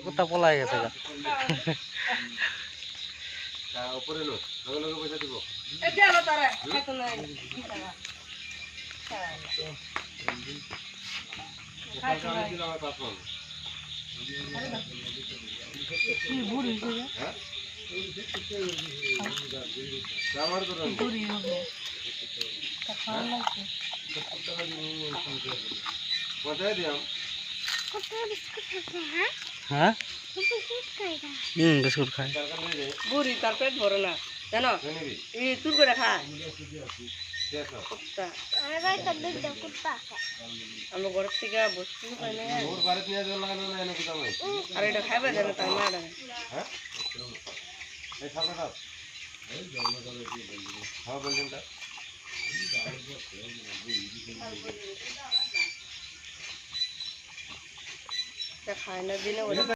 কুত্তা পলাই গেছে গা। উপরে লো লগে লগে পয়সা দিব হ্যাঁ বিস্কুট খায় বুড়ি তার পেট ভরে না জানো এই তুই করে খা কুত্তা আমার ঘর থেকে বসতে পাই না আর এটা খাইবা জানো তার মা খায় না দিনে